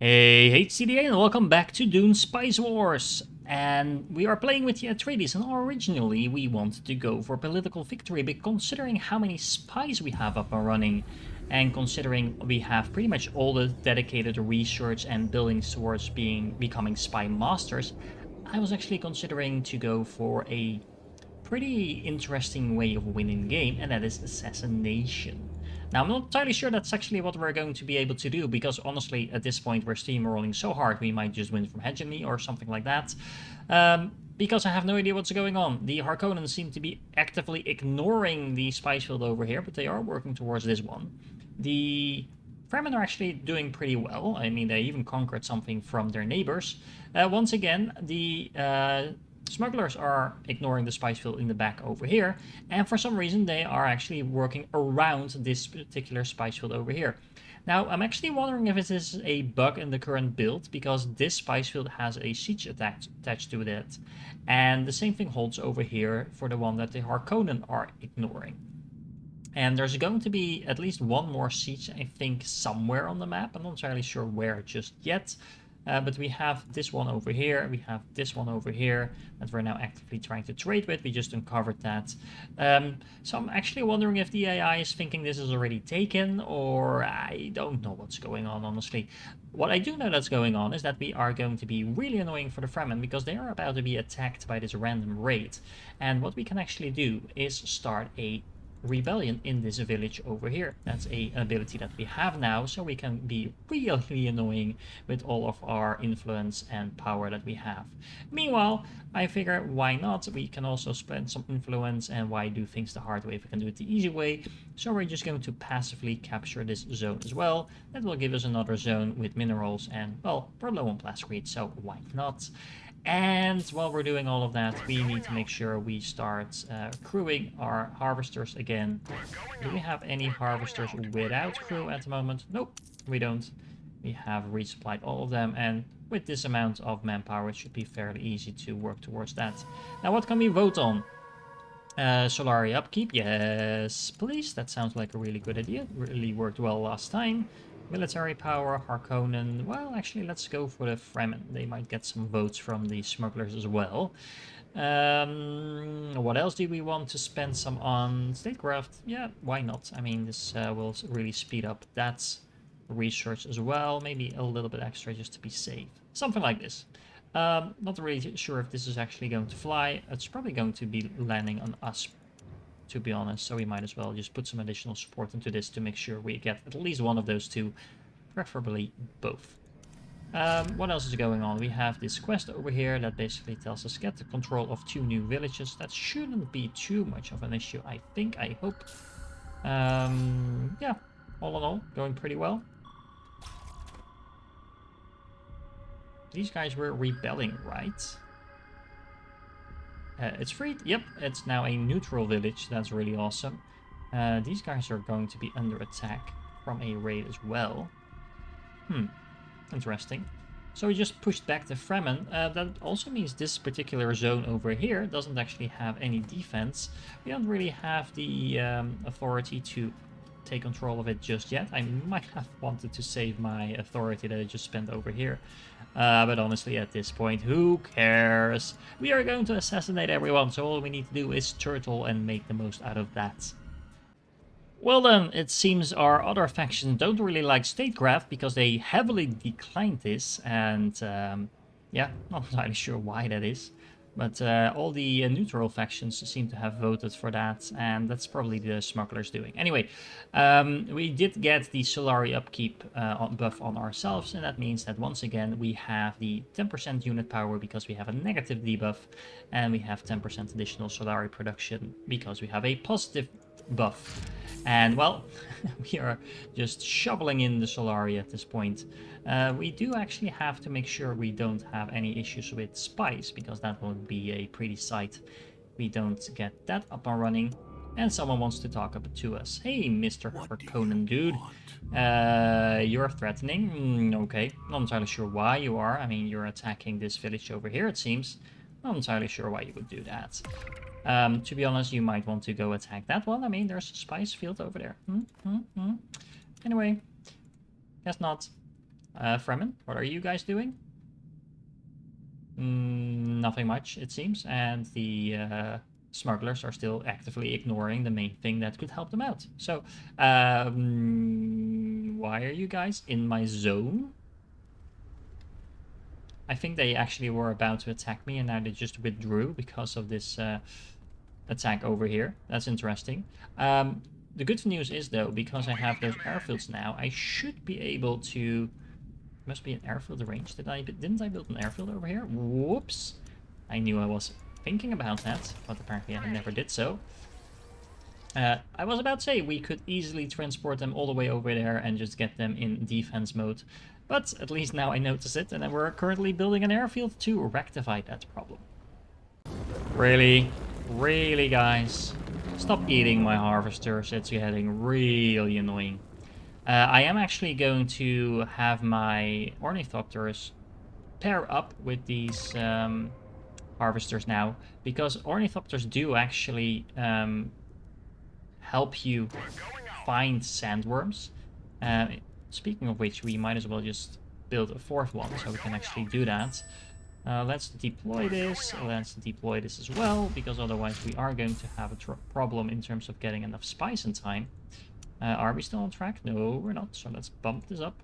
Hey HCDA and welcome back to Dune Spice Wars. And we are playing with the Atreides, and originally we wanted to go for political victory, but considering how many spies we have up and running, and considering we have pretty much all the dedicated research and buildings towards becoming spy masters, I was actually considering to go for a pretty interesting way of winning the game, and that is assassination. Now, I'm not entirely sure that's actually what we're going to be able to do, because honestly, at this point, we're steamrolling so hard, we might just win from hegemony or something like that. Because I have no idea what's going on. The Harkonnens seem to be actively ignoring the spice field over here, but they are working towards this one. The Fremen are actually doing pretty well. I mean, they even conquered something from their neighbors. Once again, the smugglers are ignoring the spice field in the back over here, and for some reason they are actually working around this particular spice field over here. Now, I'm actually wondering if it is a bug in the current build, because this spice field has a siege attached to it, and the same thing holds over here for the one that the Harkonnen are ignoring. And there's going to be at least one more siege, I think, somewhere on the map. I'm not entirely sure where just yet. But we have this one over here, we have this one over here that we're now actively trying to trade with. We just uncovered that. So I'm actually wondering if the AI is thinking this is already taken, or I don't know what's going on, honestly. What I do know that's going on is that we are going to be really annoying for the Fremen, because they are about to be attacked by this random raid. And what we can actually do is start a rebellion in this village over here. That's an ability that we have now, so we can be really annoying with all of our influence and power that we have. Meanwhile, I figure why not? We can also spend some influence, and why do things the hard way if we can do it the easy way? So we're just going to passively capture this zone as well. That will give us another zone with minerals, and well, we're low on plascrete, so why not? And while we're doing all of that, we need to make sure we start crewing our harvesters again. Do we have any harvesters without crew at the moment? Nope, we don't. We have resupplied all of them, and with this amount of manpower, it should be fairly easy to work towards that. Now, what can we vote on? Solari upkeep, yes, please. That sounds like a really good idea. Really worked well last time. Military power, Harkonnen. Well, actually, let's go for the Fremen. They might get some votes from the smugglers as well. What else do we want to spend some on? Statecraft? Yeah, why not? I mean, this will really speed up that research as well. Maybe a little bit extra just to be safe. Something like this. Not really sure if this is actually going to fly. It's probably going to be landing on us, to be honest, so we might as well just put some additional support into this to make sure we get at least one of those two, preferably both. What else is going on? We have this quest over here that basically tells us get the control of 2 new villages. That shouldn't be too much of an issue, I think, I hope. Yeah, all in all, going pretty well. These guys were rebelling, right? It's free. Yep, it's now a neutral village. That's really awesome. These guys are going to be under attack from a raid as well. Interesting. So we just pushed back the Fremen. That also means this particular zone over here doesn't actually have any defense. We don't really have the authority to take control of it just yet. I might have wanted to save my authority that I just spent over here. But honestly, at this point, who cares? We are going to assassinate everyone, so all we need to do is turtle and make the most out of that. Well then, it seems our other factions don't really like statecraft, because they heavily declined this, and yeah, not entirely sure why that is. But all the neutral factions seem to have voted for that, and that's probably the smugglers doing. Anyway, we did get the Solari upkeep buff on ourselves, and that means that once again we have the 10% unit power because we have a negative debuff, and we have 10% additional Solari production because we have a positive buff. And well, we are just shoveling in the Solari at this point. We do actually have to make sure we don't have any issues with spice, because that would be a pretty sight. We don't get that up and running. And someone wants to talk up to us. Hey, Mr. Harkonnen dude. You're threatening? Okay, not entirely sure why you are. I mean, you're attacking this village over here, it seems. Not entirely sure why you would do that. To be honest, you might want to go attack that one. I mean, there's a spice field over there. Anyway, guess not. Fremen, what are you guys doing? Nothing much, it seems, and the smugglers are still actively ignoring the main thing that could help them out. So, why are you guys in my zone? I think they actually were about to attack me, and now they just withdrew because of this attack over here. That's interesting. The good news is, though, because I have those airfields now, I should be able to... Must be an airfield range. Didn't I build an airfield over here? Whoops. I knew I was thinking about that, but apparently I never did so. I was about to say we could easily transport them all the way over there and just get them in defense mode. But at least now I notice it, and we're currently building an airfield to rectify that problem. Really? Really, guys? Stop eating my harvesters. It's getting really annoying. I am actually going to have my ornithopters pair up with these harvesters now, because ornithopters do actually help you find sandworms. Speaking of which, we might as well just build a fourth one so we can actually do that. Let's deploy this. Let's deploy this as well, because otherwise we are going to have a problem in terms of getting enough spice in time. Are we still on track? No, we're not. So let's bump this up.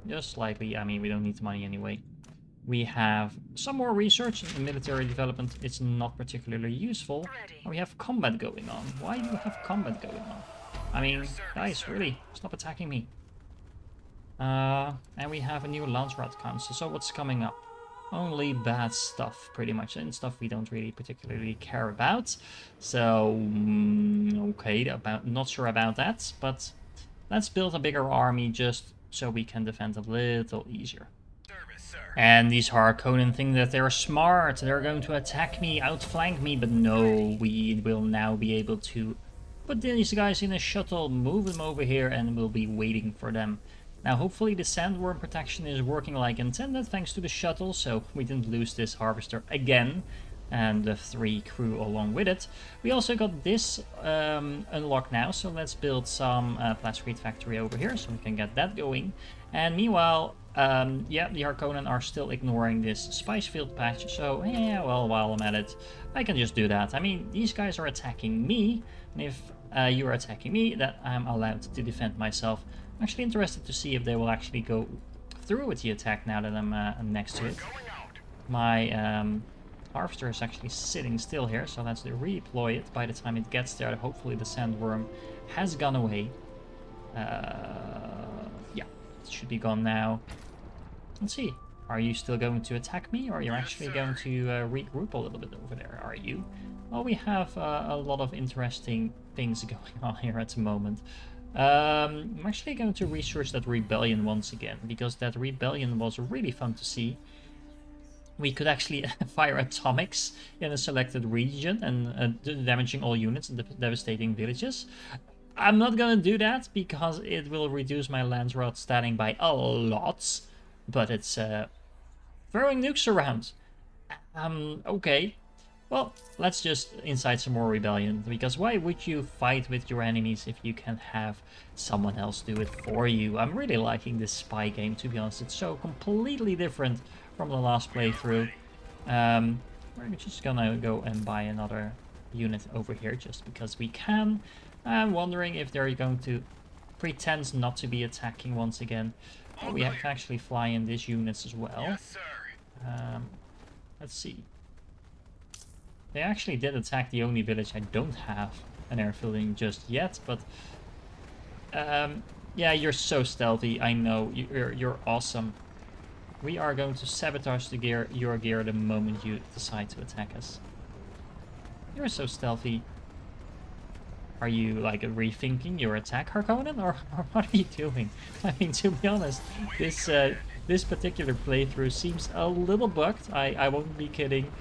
Just slightly. I mean, we don't need the money anyway. We have some more research in military development. It's not particularly useful. And we have combat going on. Why do you have combat going on? I mean, guys, really, stop attacking me. And we have a new Landsrat Council. So what's coming up? Only bad stuff, pretty much, and stuff we don't really particularly care about. So, okay, not sure about that, but let's build a bigger army just so we can defend a little easier. And these Harkonnen think that they're smart, they're going to attack me, outflank me, but no, we will now be able to put these guys in a shuttle, move them over here, and we'll be waiting for them. Now, hopefully the sandworm protection is working like intended thanks to the shuttle, so we didn't lose this harvester again, and the 3 crew along with it. We also got this unlocked now, so let's build some plascrete factory over here so we can get that going. And meanwhile, yeah, the Harkonnen are still ignoring this spice field patch, so yeah, well, while I'm at it, I can just do that. I mean, these guys are attacking me, and if you are attacking me, that I'm allowed to defend myself. I'm actually interested to see if they will actually go through with the attack now that I'm next to it. My harvester is actually sitting still here, so let's redeploy it. By the time it gets there, hopefully the sandworm has gone away. Yeah, it should be gone now. Let's see. Are you still going to attack me, or are you actually going to regroup a little bit over there? Are you? Well, we have a lot of interesting things going on here at the moment. I'm actually going to research that rebellion once again, because that rebellion was really fun to see. We could actually fire atomics in a selected region and damaging all units and devastating villages. I'm not going to do that because it will reduce my Landsrat statting by a lot, but it's throwing nukes around. Okay. Well, let's just incite some more rebellion, because why would you fight with your enemies if you can have someone else do it for you? I'm really liking this spy game, to be honest. It's so completely different from the last playthrough. We're just gonna go and buy another unit over here just because we can. I'm wondering if they're going to pretend not to be attacking once again. Oh, we can actually fly in these units as well. Yes, sir. Let's see. They actually did attack the only village I don't have an airfield in just yet, but yeah, you're so stealthy. I know you're awesome. We are going to sabotage your gear the moment you decide to attack us. You're so stealthy. Are you like rethinking your attack, Harkonnen, or what are you doing? I mean, to be honest, this particular playthrough seems a little bugged. I won't be kidding.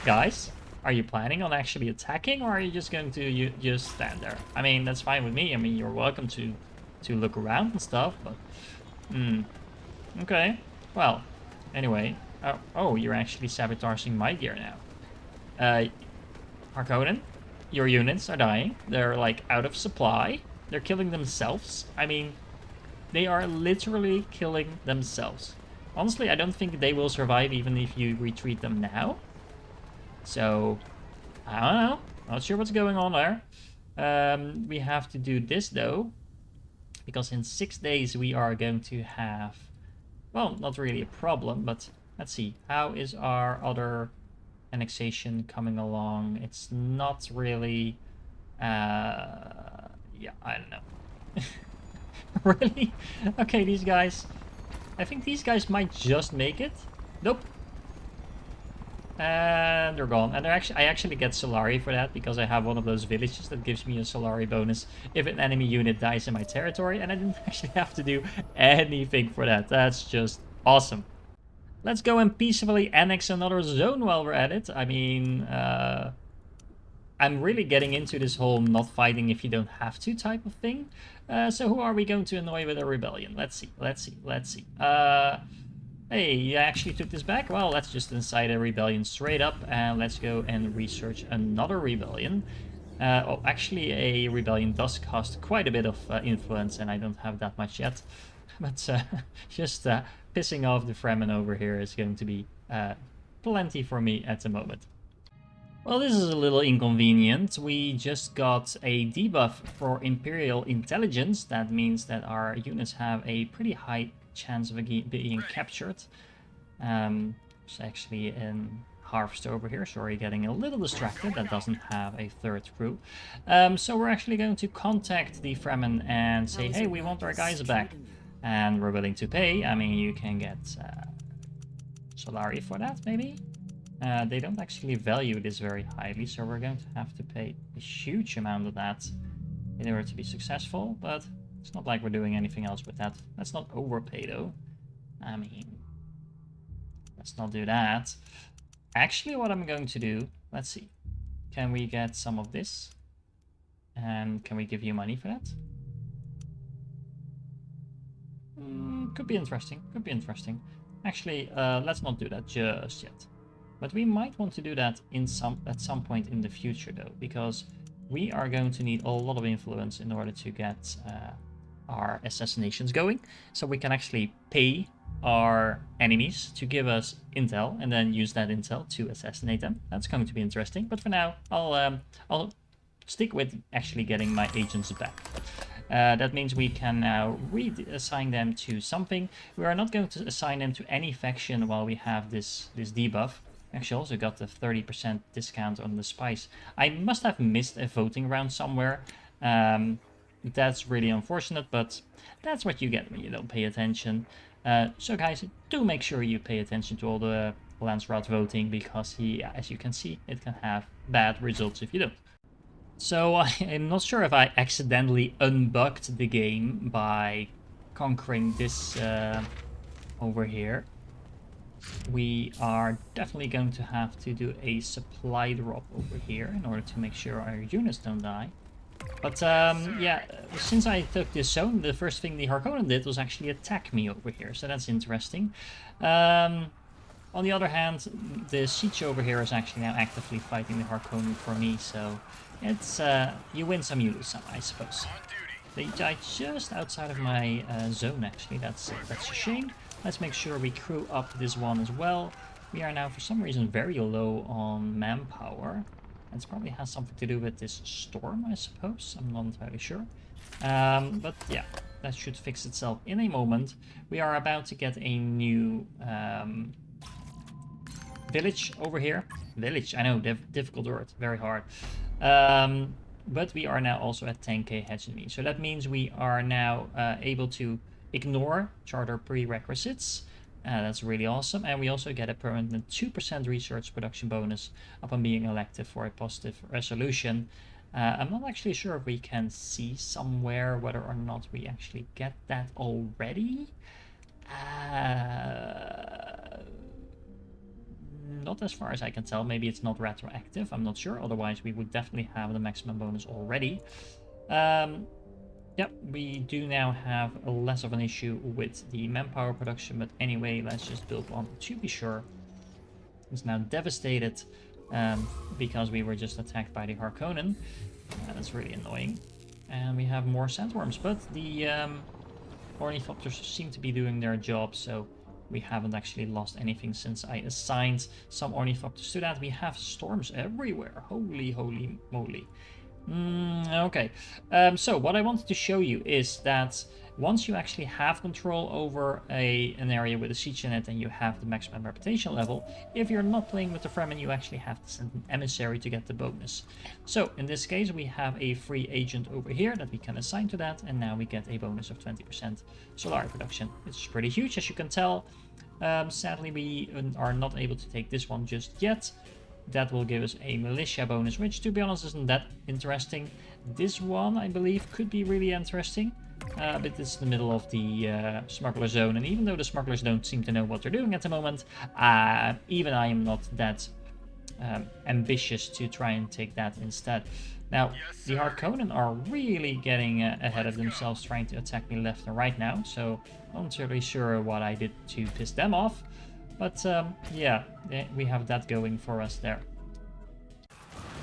Guys, are you planning on actually attacking, or are you just going to just stand there? I mean, that's fine with me. I mean, you're welcome to look around and stuff, but okay. Well, anyway. Oh, you're actually sabotaging my gear now. Harkonnen, your units are dying. They're like out of supply. They're killing themselves. I mean, They are literally killing themselves. Honestly, I don't think they will survive even if you retreat them now. So, I don't know. Not sure what's going on there. We have to do this though, because in 6 days we are going to have, well, not really a problem, but let's see. How is our other annexation coming along? It's not really, yeah, I don't know. Really? Okay, these guys, I think these guys might just make it. Nope. And they're gone. And I actually get Solari for that, because I have one of those villages that gives me a Solari bonus if an enemy unit dies in my territory, and I didn't actually have to do anything for that. That's just awesome. Let's go and peacefully annex another zone while we're at it. I mean, I'm really getting into this whole not fighting if you don't have to type of thing. So who are we going to annoy with a rebellion? Let's see, let's see, let's see. Hey, you actually took this back? Well, let's just incite a rebellion straight up, and let's go and research another rebellion. Oh, actually, a rebellion does cost quite a bit of influence, and I don't have that much yet. But just pissing off the Fremen over here is going to be plenty for me at the moment. Well, this is a little inconvenient. We just got a debuff for Imperial Intelligence. That means that our units have a pretty high chance of being captured. It's actually in Harvester over here. Sorry, getting a little distracted. That doesn't have a third crew. So we're actually going to contact the Fremen and say, hey, we want our guys back. And we're willing to pay. I mean, you can get Solari for that, maybe? They don't actually value this very highly, so we're going to have to pay a huge amount of that in order to be successful, but it's not like we're doing anything else with that. Let's not overpay though. I mean, let's not do that. Actually, what I'm going to do, let's see. Can we get some of this? And can we give you money for that? Could be interesting, could be interesting. Actually, let's not do that just yet. But we might want to do that at some point in the future though, because we are going to need a lot of influence in order to get our assassinations going. So we can actually pay our enemies to give us intel and then use that intel to assassinate them. That's going to be interesting. But for now, I'll stick with actually getting my agents back. That means we can now reassign them to something. We are not going to assign them to any faction while we have this debuff. Actually, also got the 30% discount on the spice. I must have missed a voting round somewhere. That's really unfortunate, but that's what you get when you don't pay attention. So guys, do make sure you pay attention to all the Landsrod voting, because as you can see, it can have bad results if you don't. So I'm not sure if I accidentally unbugged the game by conquering this over here. We are definitely going to have to do a supply drop over here in order to make sure our units don't die. But yeah, since I took this zone, the first thing the Harkonnen did was actually attack me over here, so that's interesting. On the other hand, the siege over here is actually now actively fighting the Harkonnen for me, so it's you win some, you lose some, I suppose. They died just outside of my zone, actually. That's a shame. Let's make sure we crew up this one as well. We are now, for some reason, very low on manpower. It probably has something to do with this storm, I suppose. I'm not entirely sure. But yeah, that should fix itself in a moment. We are about to get a new village over here. Village, I know, difficult word, very hard. But we are now also at 10k hegemony. So that means we are now able to ignore charter prerequisites. That's really awesome. And we also get a permanent 2% research production bonus upon being elected for a positive resolution. I'm not actually sure if we can see somewhere whether or not we actually get that already. Not as far as I can tell. Maybe it's not retroactive. I'm not sure. Otherwise, we would definitely have the maximum bonus already. Yep, we do now have less of an issue with the manpower production, but anyway, let's just build one to be sure. It's now devastated because we were just attacked by the Harkonnen. That's really annoying. And we have more sandworms, but the ornithopters seem to be doing their job, so we haven't actually lost anything since I assigned some ornithopters to that. We have storms everywhere. Holy moly. Okay, so what I wanted to show you is that once you actually have control over an area with a siege in it and you have the maximum reputation level, if you're not playing with the Fremen, you actually have to send an emissary to get the bonus. So in this case, we have a free agent over here that we can assign to that, and now we get a bonus of 20% Solari production. It's pretty huge, as you can tell. Sadly, we are not able to take this one just yet. That will give us a militia bonus, which to be honest isn't that interesting. This one, I believe, could be really interesting. But it's the middle of the smuggler zone, and even though the smugglers don't seem to know what they're doing at the moment, even I am not that ambitious to try and take that instead. Now, the Harkonnen are really getting ahead of themselves, trying to attack me left and right now, so I'm not really sure what I did to piss them off. But yeah, we have that going for us there.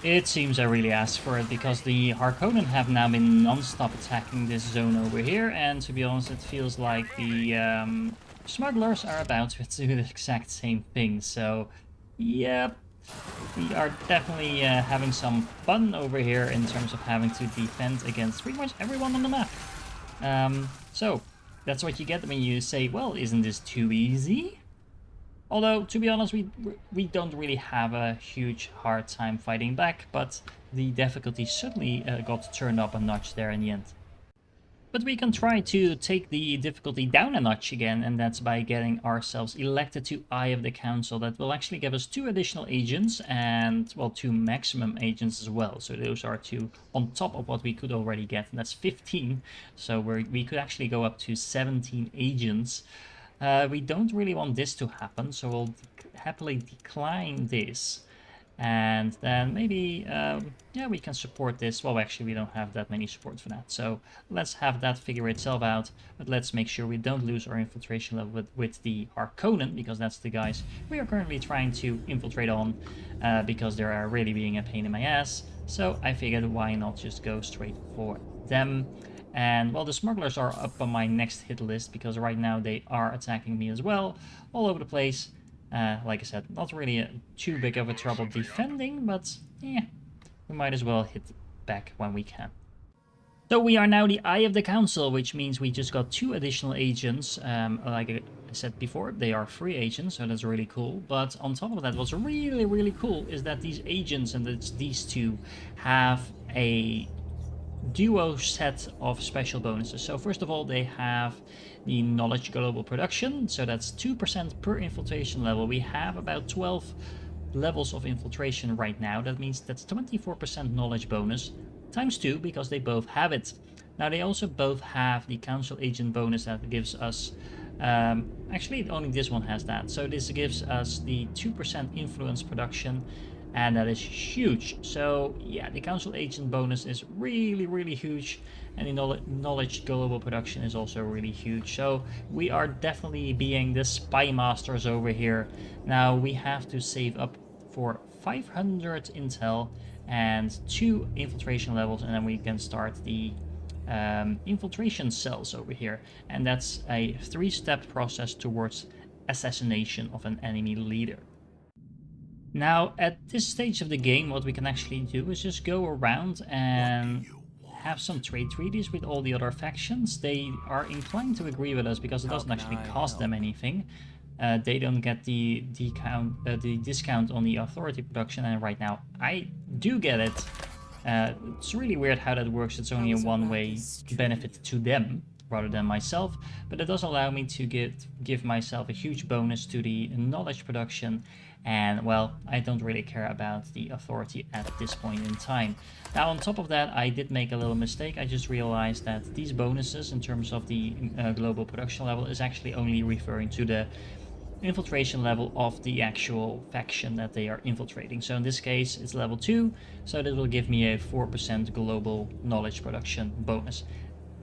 It seems I really asked for it, because the Harkonnen have now been non-stop attacking this zone over here, and to be honest, it feels like the smugglers are about to do the exact same thing. So, yep, we are definitely having some fun over here in terms of having to defend against pretty much everyone on the map. So, that's what you get when you say, well, isn't this too easy? Although, to be honest, we don't really have a huge hard time fighting back, but the difficulty certainly got turned up a notch there in the end. But we can try to take the difficulty down a notch again, and that's by getting ourselves elected to Eye of the Council. That will actually give us 2 additional agents and, well, 2 maximum agents as well. So those are 2 on top of what we could already get, and that's 15. So we could actually go up to 17 agents. We don't really want this to happen, so we'll happily decline this. And then maybe, yeah, we can support this. Well, actually, we don't have that many supports for that. So let's have that figure itself out. But let's make sure we don't lose our infiltration level with the Harkonnen, because that's the guys we are currently trying to infiltrate on, because they are really being a pain in my ass. So I figured, why not just go straight for them. And, well, the smugglers are up on my next hit list, because right now they are attacking me as well, all over the place. Like I said, not really too big of a trouble defending, but yeah, we might as well hit back when we can. So we are now the Eye of the Council, which means we just got 2 additional agents. Like I said before, they are free agents, so that's really cool. But on top of that, what's really cool is that these agents, and it's these 2, have a duo set of special bonuses. So first of all, they have the knowledge global production, so that's 2% per infiltration level. We have about 12 levels of infiltration right now. That means that's 24% knowledge bonus times 2, because they both have it. Now they also both have the council agent bonus that gives us actually only this one has that, so this gives us the 2% influence production, and that is huge. So yeah, the council agent bonus is really huge, and the knowledge global production is also really huge. So we are definitely being the spy masters over here. Now we have to save up for 500 intel and 2 infiltration levels, and then we can start the infiltration cells over here, and that's a 3-step process towards assassination of an enemy leader. Now, at this stage of the game, what we can actually do is just go around and have some trade treaties with all the other factions. They are inclined to agree with us because it doesn't actually cost them anything. They don't get the discount on the authority production, and right now I do get it. It's really weird how that works. It's only a one-way benefit to them rather than myself, but it does allow me to give myself a huge bonus to the knowledge production. And, well, I don't really care about the authority at this point in time. Now, on top of that, I did make a little mistake. I just realized that these bonuses in terms of the global production level is actually only referring to the infiltration level of the actual faction that they are infiltrating. So in this case, it's level 2, so that will give me a 4% global knowledge production bonus.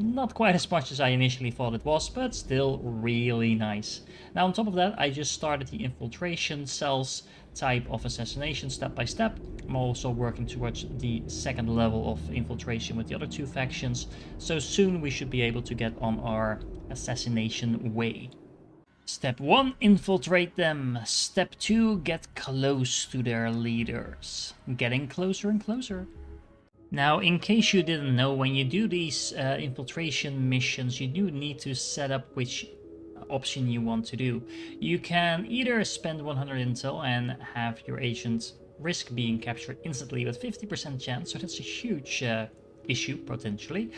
Not quite as much as I initially thought it was, but still really nice. Now, on top of that, I just started the infiltration cells type of assassination step by step. I'm also working towards the 2nd level of infiltration with the other 2 factions, so soon we should be able to get on our assassination way. Step 1, infiltrate them. Step 2, get close to their leaders. Getting closer and closer. Now, in case you didn't know, when you do these infiltration missions, you do need to set up which option you want to do. You can either spend 100 intel and have your agent risk being captured instantly with 50% chance, so that's a huge issue potentially.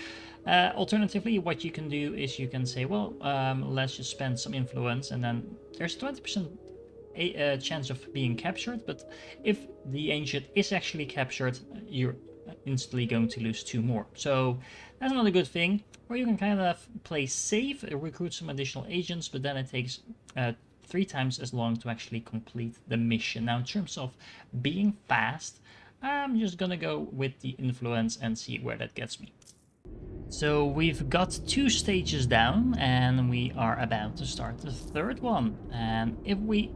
Alternatively, what you can do is you can say, well, let's just spend some influence, and then there's 20% a chance of being captured, but if the ancient is actually captured, you're instantly going to lose 2 more. So that's not a good thing. Or you can kind of play safe, recruit some additional agents, but then it takes 3 times as long to actually complete the mission. Now, in terms of being fast, I'm just gonna go with the influence and see where that gets me. So we've got 2 stages down, and we are about to start the 3rd one. And if we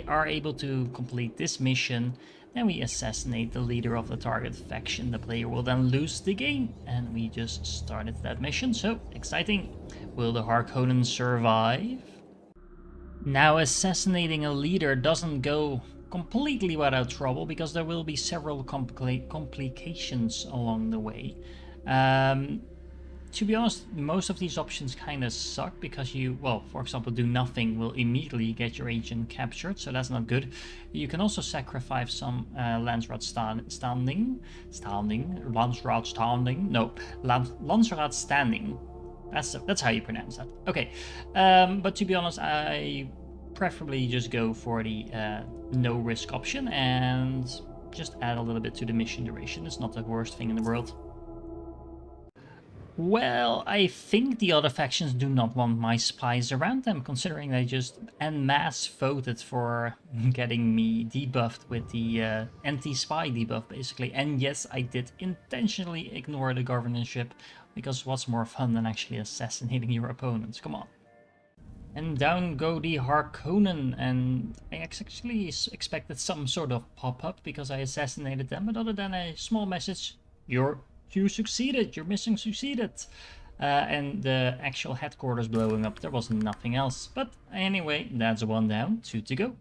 are able to complete this mission, then we assassinate the leader of the target faction. The player will then lose the game, and we just started that mission, so exciting. Will the Harkonnen survive? Now, assassinating a leader doesn't go completely without trouble, because there will be several complications along the way. To be honest, most of these options kind of suck, because you, well, for example, do nothing will immediately get your agent captured, so that's not good. You can also sacrifice some Landsraad standing. That's how you pronounce that. Okay, but to be honest, I preferably just go for the no risk option and just add a little bit to the mission duration. It's not the worst thing in the world. Well, I think the other factions do not want my spies around them, considering they just en masse voted for getting me debuffed with the anti-spy debuff, basically. And yes, I did intentionally ignore the governorship, because what's more fun than actually assassinating your opponents? Come on. And down go the Harkonnen, and I actually expected some sort of pop-up because I assassinated them, but other than a small message, you succeeded, your mission succeeded. And the actual headquarters blowing up, there was nothing else. But anyway, that's 1 down, 2 to go.